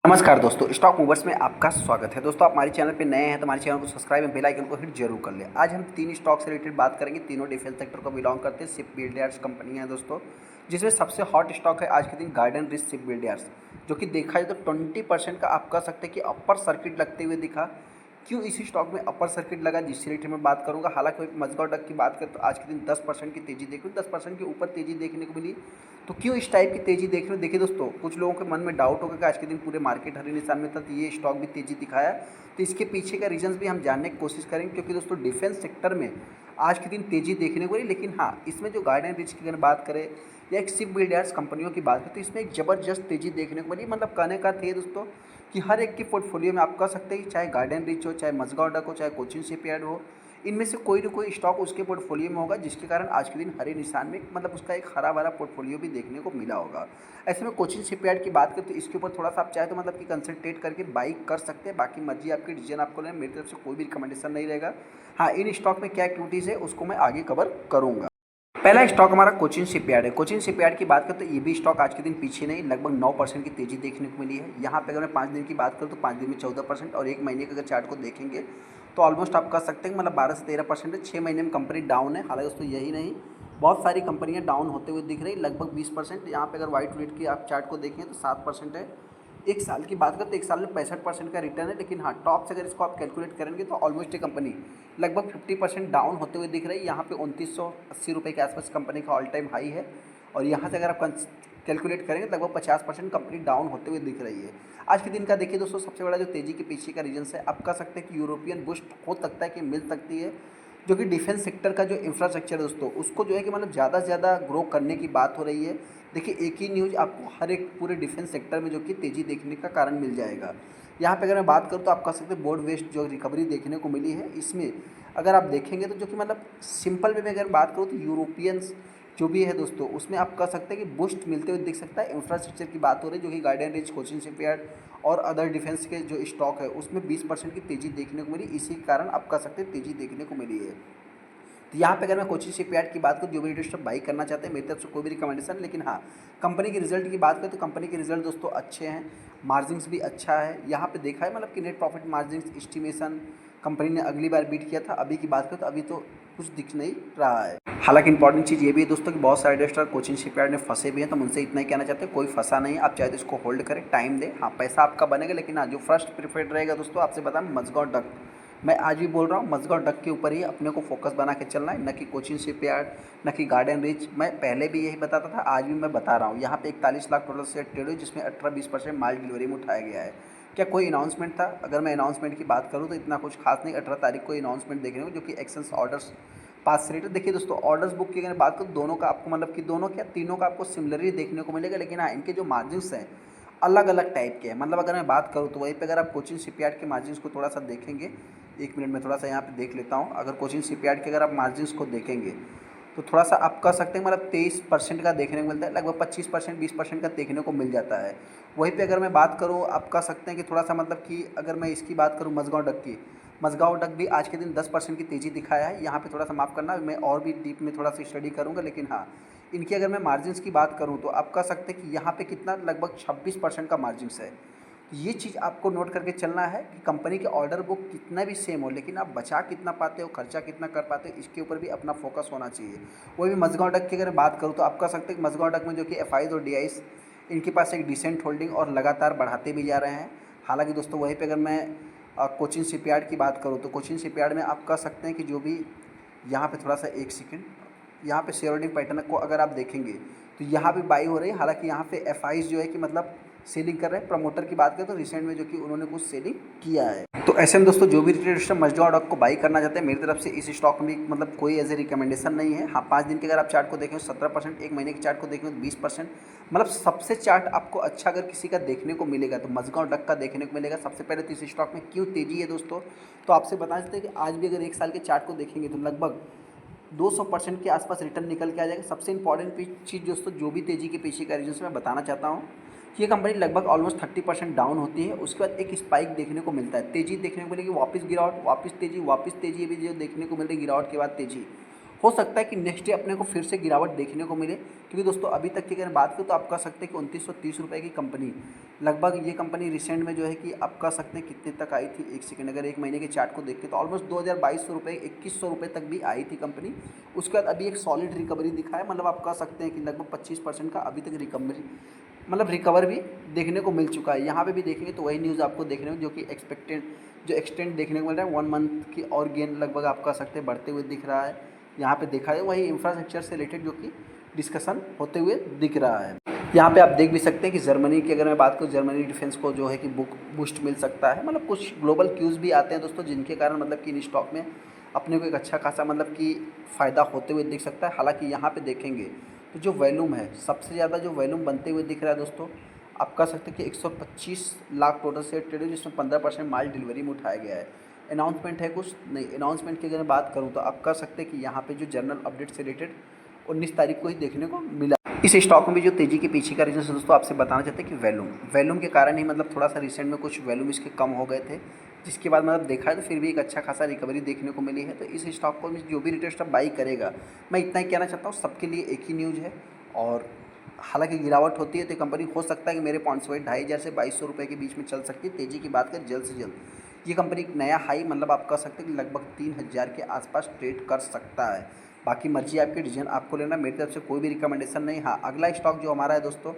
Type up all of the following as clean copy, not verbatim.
नमस्कार दोस्तों, stock movers में आपका स्वागत है। दोस्तों, आप हमारे चैनल पे नए हैं तो हमारे चैनल को सब्सक्राइब एंड बेल आइकन को हिट जरूर कर लें। आज हम 3 स्टॉक से रिलेटेड बात करेंगे। तीनों डिफेंस सेक्टर को बिलोंग करते हैं, शिप बिल्डर्स कंपनियां हैं दोस्तों, जिसमें सबसे हॉट स्टॉक है आज के दिन गार्डन रिच शिप बिल्डर्स, जो कि देखा जाए तो 20% का आप कह सकते हैं कि अपर सर्किट लगते हुए दिखा। क्यों इसी स्टॉक में अपर सर्किट लगा, जिससे रिलेटेड मैं बात करूंगा। हालांकि मजगांव डक की बात करें तो आज के दिन 10% की तेजी देखी, 10% के ऊपर तेजी देखने को मिली। तो क्यों इस टाइप की तेजी देख रहे हो? देखिए दोस्तों, कुछ लोगों के मन में डाउट होगा कि आज के दिन पूरे मार्केट हरे निशान में था तो ये स्टॉक भी तेजी दिखाया। तो इसके पीछे का रीजंस भी हम जानने की कोशिश करेंगे, क्योंकि दोस्तों डिफेंस सेक्टर में आज के दिन तेजी देखने को मिली। लेकिन हाँ, इसमें जो गार्डन रिच की अगर बात करें या एक शिप बिल्डर्स कंपनियों की बात करें तो इसमें एक ज़बरदस्त तेजी देखने को मिली। मतलब कहने का थे दोस्तों कि हर एक के पोर्टफोलियो में आप कह सकते हैं कि चाहे गार्डन रिच हो, चाहे मजगांव डक हो, चाहे कोचिन शिपयार्ड हो, इनमें से कोई ना कोई स्टॉक उसके पोर्टफोलियो में होगा, जिसके कारण आज के दिन हरे निशान में मतलब उसका एक हरा भरा पोर्टफोलियो भी देखने को मिला होगा। ऐसे में कोचिन शिपयार्ड की बात करें तो इसके ऊपर थोड़ा सा आप चाहे तो मतलब कि कंसंट्रेट करके बाई कर सकते हैं। बाकी मर्जी आपकी, डिसीजन आपको लेना, मेरी तरफ से कोई भी रिकमेंडेशन नहीं रहेगा। हाँ, इन स्टॉक में क्या एक्टिविटीज़ है उसको मैं आगे कवर करूँगा। पहला स्टॉक हमारा कोचिन शिपयार्ड है। कोचिन शिपयार्ड की बात करें तो ये भी स्टॉक आज के दिन पीछे नहीं, लगभग 9% की तेजी देखने को मिली है। यहाँ पे अगर मैं 5 दिन की बात करूँ तो 5 दिन में 14% और एक महीने के अगर चार्ट को देखेंगे तो ऑलमोस्ट आप कह सकते हैं मतलब 12 से 13% है। 6 महीने में कंपनी डाउन है। हालांकि दोस्तों यही नहीं, बहुत सारी कंपनियां डाउन होते हुए दिख रही, लगभग 20%। यहाँ पे अगर वाइट रेट की आप चार्ट को देखें तो 7% है। एक साल की बात करें तो एक साल में 65% का रिटर्न है। लेकिन हाँ, टॉप से अगर इसको आप कैलकुलेट करेंगे तो ऑलमोस्ट ये कंपनी लगभग 50% डाउन होते हुए दिख रही है। यहाँ पे 2980 रुपये के आसपास कंपनी का ऑल टाइम हाई है, और यहाँ से अगर आप कैलकुलेट करेंगे तो लगभग 50% कंपनी डाउन होते हुए दिख रही है। आज के दिन का देखिए दोस्तों, सबसे बड़ा जो तेज़ी के पीछे का रीजन है, आप कह सकते हैं कि यूरोपियन बुस्ट हो सकता है कि मिल सकती है, जो कि डिफेंस सेक्टर का जो इंफ्रास्ट्रक्चर है दोस्तों, उसको जो है कि मतलब ज़्यादा से ज़्यादा ग्रो करने की बात हो रही है। देखिए, एक ही न्यूज़ आपको हर एक पूरे डिफेंस सेक्टर में जो कि तेज़ी देखने का कारण मिल जाएगा। यहाँ पे अगर मैं बात करूँ तो आप कह सकते हैं बोर्ड वेस्ट जो रिकवरी देखने को मिली है, इसमें अगर आप देखेंगे तो जो कि मतलब सिंपल वे में अगर बात करूँ तो यूरोपियंस जो भी है दोस्तों, उसमें आप कह सकते हैं कि बूस्ट मिलते हुए दिख सकता है। इंफ्रास्ट्रक्चर की बात हो रही है, जो कि गार्डन रिच, कोचिन शिपयार्ड और अदर डिफेंस के जो स्टॉक है उसमें 20% की तेज़ी देखने को मिली। इसी के कारण आप कह सकते हैं तेज़ी देखने को मिली है। तो यहाँ पे अगर मैं कोचिन शिपयार्ड की बात करूँ, जो भी इंटरेस्ट बाई करना चाहते हैं, मेरी तरफ से कोई भी रिकमेंडेशन। लेकिन हाँ, कंपनी के रिजल्ट की बात करें तो कंपनी के रिजल्ट दोस्तों अच्छे हैं, मार्जिन्स भी अच्छा है। यहाँ पे देखा है मतलब कि net profit margins estimation company ने अगली बार बीट किया था। अभी की बात करें तो अभी तो कुछ दिख नहीं रहा है। हालांकि इंपॉर्टेंट चीज़ ये भी है दोस्तों कि बहुत सारे इन्वेस्टर कोचिन शिपयार्ड में फंसे भी हैं, तो उनसे इतना ही कहना चाहते हैं कोई फंसा नहीं, आप चाहे तो इसको होल्ड करें, टाइम दें। हाँ, पैसा आपका बनेगा, लेकिन हाँ, जो फर्स्ट प्रीफर्ड रहेगा दोस्तों, आपसे बताएं मजगांव डक। मैं आज भी बोल रहा हूँ, मजगांव डक के ऊपर ही अपने को फोकस बना के चलना है, न कि कोचिन शिपयार्ड, न कि गार्डन रिच। मैं पहले भी यही बताता था, आज भी मैं बता रहा हूँ। यहाँ पे 41 लाख टोटल शेयर ट्रेड हुई, जिसमें 18-20% माल डिलीवरी में उठाया गया है। क्या कोई अनाउंसमेंट था? अगर मैं अनाउंसमेंट की बात करूँ तो इतना कुछ खास नहीं। 18 तारीख को अनाउंसमेंट देखने को, जो कि एक्शंस ऑर्डर्स पास से रिलेटेड। देखिए दोस्तों, ऑर्डर्स बुक की अगर बात करूँ, दोनों का आपको मतलब कि दोनों क्या तीनों का आपको सिमिलरली देखने को मिलेगा। लेकिन हाँ, इनके जो मार्जिन्स हैं अलग अलग टाइप के हैं। मतलब अगर मैं बात करूँ तो वहीं पे अगर आप कोचिन शिपयार्ड के मार्जिन्स को थोड़ा सा देखेंगे, 1 मिनट में थोड़ा सा यहाँ पे देख लेता हूँ। अगर कोचिन शिपयार्ड के अगर आप मार्जिन्स को देखेंगे तो थोड़ा सा आप कह सकते हैं मतलब 23% का देखने को मिलता है, लगभग 25% 20% का देखने को मिल जाता है। वहीं पे अगर मैं बात करूँ, आप कह सकते हैं कि थोड़ा सा मतलब कि अगर मैं इसकी बात करूँ मजगांव डक की, मजगांव डक भी आज के दिन 10% की तेज़ी दिखाया है। यहाँ पे थोड़ा सा माफ़ करना, मैं और भी डीप में थोड़ा सा स्टडी करूँगा। लेकिन हाँ, इनकी अगर मैं मार्जिन्स की बात करूँ तो आप कह सकते हैं कि यहाँ पे कितना लगभग 26% का मार्जिन्स है। ये चीज़ आपको नोट करके चलना है कि कंपनी के ऑर्डर बुक कितना भी सेम हो, लेकिन आप बचा कितना पाते हो, खर्चा कितना कर पाते हो, इसके ऊपर भी अपना फोकस होना चाहिए। वही भी मजगांव डक की अगर बात करूँ तो आप कह सकते हैं कि मजगांव डक में जो कि एफआईज और डीआईज, इनके पास एक डिसेंट होल्डिंग और लगातार बढ़ाते भी जा रहे हैं। हालांकि दोस्तों वहीं पे अगर मैं कोचिन शिपयार्ड की बात करूँ तो कोचिन शिपयार्ड में आप कह सकते हैं कि जो भी यहाँ पे थोड़ा सा एक सेकेंड, यहाँ पे शेयर होल्डिंग पैटर्न को अगर आप देखेंगे तो यहाँ पे बाई हो रही है। हालांकि यहाँ पे एफआईज जो है कि मतलब सेलिंग कर रहे हैं। प्रमोटर की बात करें तो रिसेंट में जो कि उन्होंने कुछ सेलिंग किया है। तो ऐसे में दोस्तों, जो भी रिटेलर मजगांव डक को बाई करना चाहते हैं, मेरी तरफ से इस स्टॉक में मतलब कोई एज ए रिकमेंडेशन नहीं है। हाँ, 5 दिन के अगर आप चार्ट को देखें 17%, एक महीने के चार्ट को देखें तो 20%। मतलब सबसे चार्ट आपको अच्छा अगर किसी का देखने को मिलेगा तो मजगांव डक का देखने को मिलेगा। सबसे पहले तो इस स्टॉक में क्यों तेजी है दोस्तों, तो आपसे बता देते हैं कि आज भी अगर एक साल के चार्ट को देखेंगे तो लगभग 200% के आसपास रिटर्न निकल के आ जाएगा। सबसे इंपॉर्टेंट चीज़ दोस्तों, जो भी तेज़ी के पीछे का रीजन मैं बताना चाहता हूँ, ये कंपनी लगभग ऑलमोस्ट 30% डाउन होती है, उसके बाद एक स्पाइक देखने को मिलता है, तेज़ी देखने को मिलेगी, वापस गिरावट, वापस तेज़ी, वापस तेज़ी, ये भी जो देखने को मिल रही गिरावट के बाद तेज़ी। हो सकता है कि नेक्स्ट डे अपने को फिर से गिरावट देखने को मिले, क्योंकि दोस्तों अभी तक की अगर बात करूँ तो आप कह सकते हैं कि 2930 रुपये की कंपनी, लगभग ये कंपनी रिसेंट में जो है कि आप कह सकते हैं कितने तक आई थी, एक सेकंड, अगर एक महीने के चार्ट को देखते तो ऑलमोस्ट 2200 रुपये 2100 रुपये तक भी आई थी कंपनी। उसके बाद अभी एक सॉलिड रिकवरी दिखा है, मतलब आप कह सकते हैं कि लगभग 25% का अभी तक रिकवर भी देखने को मिल चुका है। यहाँ पे भी देखेंगे तो वही न्यूज़ आपको देखने में जो कि एक्सटेंड देखने को मिल रहा है, 1 मंथ की और गेन लगभग आप कह सकते हैं बढ़ते हुए दिख रहा है। यहाँ पे देखा है वही इंफ्रास्ट्रक्चर से रिलेटेड जो कि डिस्कशन होते हुए दिख रहा है। यहाँ पे आप देख भी सकते हैं कि जर्मनी की अगर मैं बात करूँ, जर्मनी डिफेंस को जो है कि बूस्ट मिल सकता है, मतलब कुछ ग्लोबल क्यूज़ भी आते हैं दोस्तों, जिनके कारण मतलब कि इन स्टॉक में अपने को एक अच्छा खासा मतलब कि फ़ायदा होते हुए दिख सकता है। हालांकि यहाँ पे देखेंगे तो जो वॉल्यूम है, सबसे ज़्यादा जो वॉल्यूम बनते हुए दिख रहा है दोस्तों, आप कह सकते हैं कि 125 लाख टोटल शेयर ट्रेड है, जिसमें 15% माल डिलीवरी में उठाया गया है। अनाउंसमेंट है कुछ नहीं, अनाउंसमेंट की अगर मैं बात करूँ तो आप कह सकते हैं कि यहाँ पे जो जर्नल अपडेट से रिलेटेड 19 तारीख को ही देखने को मिला। इस स्टॉक में भी जो तेज़ी के पीछे का रीज़न है दोस्तों, आपसे बताना चाहते हैं कि वॉल्यूम के कारण ही मतलब थोड़ा सा रिसेंट में कुछ वॉल्यूम इसके कम हो गए थे, जिसके बाद मतलब देखा है तो फिर भी एक अच्छा खासा रिकवरी देखने को मिली है। तो इस स्टॉक को जो भी रिटेल स्टॉक बाई करेगा, मैं इतना ही कहना चाहता हूँ, सबके लिए एक ही न्यूज़ है। और हालांकि गिरावट होती है तो कंपनी हो सकता है कि मेरे पॉइंट्स वाइज 2500 से 2200 रुपये के बीच में चल सकती है। तेज़ी की बात करें जल्द से जल्द ये कंपनी एक नया हाई मतलब आप कह सकते हैं कि लगभग 3000 के आसपास ट्रेड कर सकता है। बाकी मर्जी आपकी, डिसीजन आपको लेना, मेरी तरफ से कोई भी रिकमेंडेशन नहीं। हाँ, अगला स्टॉक जो हमारा है दोस्तों,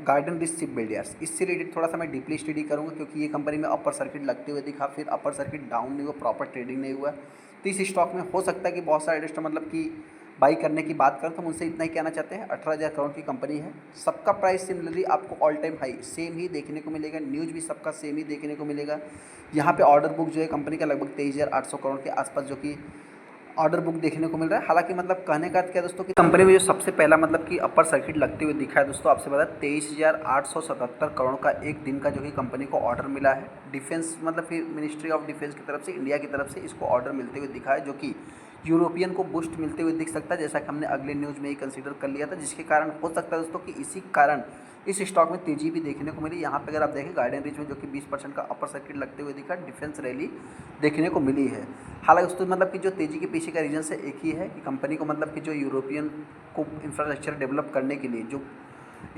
गार्डन रिच शिप बिल्डर्स, इससे रिलेटेड थोड़ा सा मैं डीपली स्टडी करूँगा, क्योंकि ये कंपनी में अपर सर्किट लगते हुए दिखा, फिर अपर सर्किट डाउन नहीं हुआ, प्रॉपर ट्रेडिंग नहीं हुआ। तो इस स्टॉक में हो सकता है कि बहुत सारे इन्वेस्टर मतलब कि बाई करने की बात करें तो मुझसे इतना ही कहना चाहते हैं। 18,000 करोड़ की कंपनी है, सबका प्राइस सिमिलरली आपको ऑल टाइम हाई सेम ही देखने को मिलेगा, न्यूज़ भी सबका सेम ही देखने को मिलेगा। यहाँ पे ऑर्डर बुक जो है कंपनी का लगभग 23,800 करोड़ के आसपास जो कि ऑर्डर बुक देखने को मिल रहा है। हालांकि मतलब कहने का अर्थ क्या दोस्तों कि कंपनी में जो सबसे पहला मतलब कि अपर सर्किट लगते हुए दिखा है दोस्तों, आपसे बता 23,877 करोड़ का एक दिन का जो कि कंपनी को ऑर्डर मिला है। डिफेंस मतलब फिर मिनिस्ट्री ऑफ डिफेंस की तरफ से, इंडिया की तरफ से इसको ऑर्डर मिलते हुए दिखा है, जो कि यूरोपियन को बूस्ट मिलते हुए दिख सकता है, जैसा कि हमने अगले न्यूज़ में ही कंसीडर कर लिया था, जिसके कारण हो सकता है दोस्तों कि इसी कारण इस स्टॉक में तेजी भी देखने को मिली। यहाँ पे अगर आप देखें गार्डन रिच में जो कि 20% का अपर सर्किट लगते हुए दिखा, डिफेंस रैली देखने को मिली है। हालांकि दोस्तों मतलब कि जो तेजी के पीछे का रीजन से एक ही है कि कंपनी को मतलब कि जो यूरोपियन को इंफ्रास्ट्रक्चर डेवलप करने के लिए जो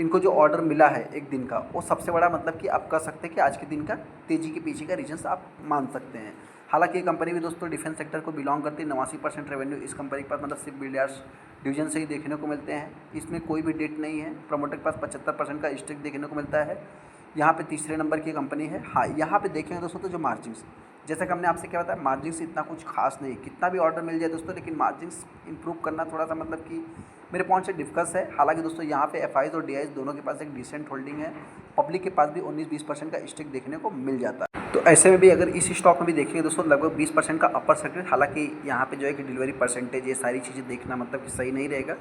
इनको जो ऑर्डर मिला है एक दिन का, वो सबसे बड़ा मतलब कि आप कह सकते हैं कि आज के दिन का तेजी के पीछे का रीजन आप मान सकते हैं। हालांकि ये कंपनी भी दोस्तों डिफेंस सेक्टर को बिलोंग करती है। 89% रेवेन्यू इस कंपनी के पास मतलब शिप बिल्डर्स डिवीजन से ही देखने को मिलते हैं। इसमें कोई भी डेट नहीं है। प्रमोटर के पास 75% का स्टेक देखने को मिलता है। यहाँ पे तीसरे नंबर की कंपनी है। हाँ, यहाँ पे देखेंगे दोस्तों तो जो मार्जिन्स, जैसा कि हमने आपसे क्या बताया, मार्जिन्स इतना कुछ खास नहीं, कितना भी ऑर्डर मिल जाए दोस्तों, लेकिन मार्जिन्स इंप्रूव करना थोड़ा सा मतलब कि मेरे पॉइंट से डिफिकल्ट है। हालांकि दोस्तों यहाँ पे एफआईज और डीआईज दोनों के पास एक डिसेंट होल्डिंग है। पब्लिक के पास भी 19-20% का स्टेक देखने को मिल जाता है। तो ऐसे में भी अगर इस स्टॉक में भी देखेंगे दोस्तों लगभग 20% का अपर सर्किट, हालांकि यहाँ पे जो है कि डिलीवरी परसेंटेज, ये सारी चीज़ें देखना मतलब कि सही नहीं रहेगा।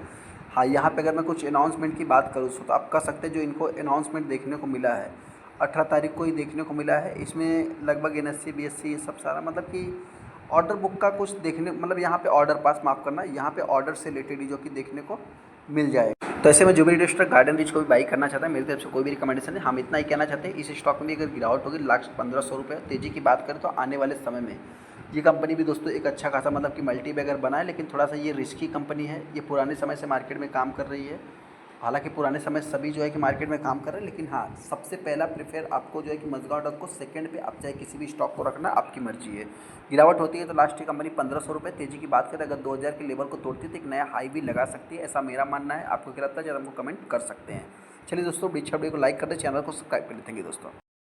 हाँ, यहाँ पे अगर मैं कुछ अनाउंसमेंट की बात करूँ तो आप कह सकते हैं जो इनको अनाउंसमेंट देखने को मिला है 18 तारीख को ही देखने को मिला है। इसमें लगभग एनएससी बीएससी सब सारा मतलब कि ऑर्डर बुक का कुछ देखने, मतलब यहाँ पे ऑर्डर पास, माफ़ करना, यहाँ पे ऑर्डर से रिलेटेड ही जो कि देखने को मिल जाएगा। तो ऐसे में जो भी इन्वेस्टर गार्डन रिच को भी बाई करना चाहता है, मेरी तरफ से कोई भी रिकमेंडेशन है। हम इतना ही कहना चाहते हैं, इस स्टॉक में भी अगर गिरावट होगी लास्ट 1500 रुपये, तेजी की बात करें तो आने वाले समय में ये कंपनी भी दोस्तों एक अच्छा खासा मतलब कि मल्टी बैगर बना है। लेकिन थोड़ा सा ये रिस्की कंपनी है, ये पुराने समय से मार्केट में काम कर रही है। हालांकि पुराने समय सभी जो है कि मार्केट में काम कर रहे हैं, लेकिन हाँ, सबसे पहला प्रेफर आपको जो है कि मजगांव डॉक को, सेकंड पे आप चाहे किसी भी स्टॉक को रखना, आपकी मर्जी है। गिरावट होती है तो लास्ट की कंपनी 1500 रुपये, तेजी की बात करें अगर 2000 के लेवल को तोड़ती है तो एक नया हाई भी लगा सकती है, ऐसा मेरा मानना है। आपको क्या लगता है, जरा हमको कमेंट कर सकते हैं। चलिए दोस्तों, वीडियो को लाइक कर दे, चैनल को सब्सक्राइब कर लेते हैं दोस्तों।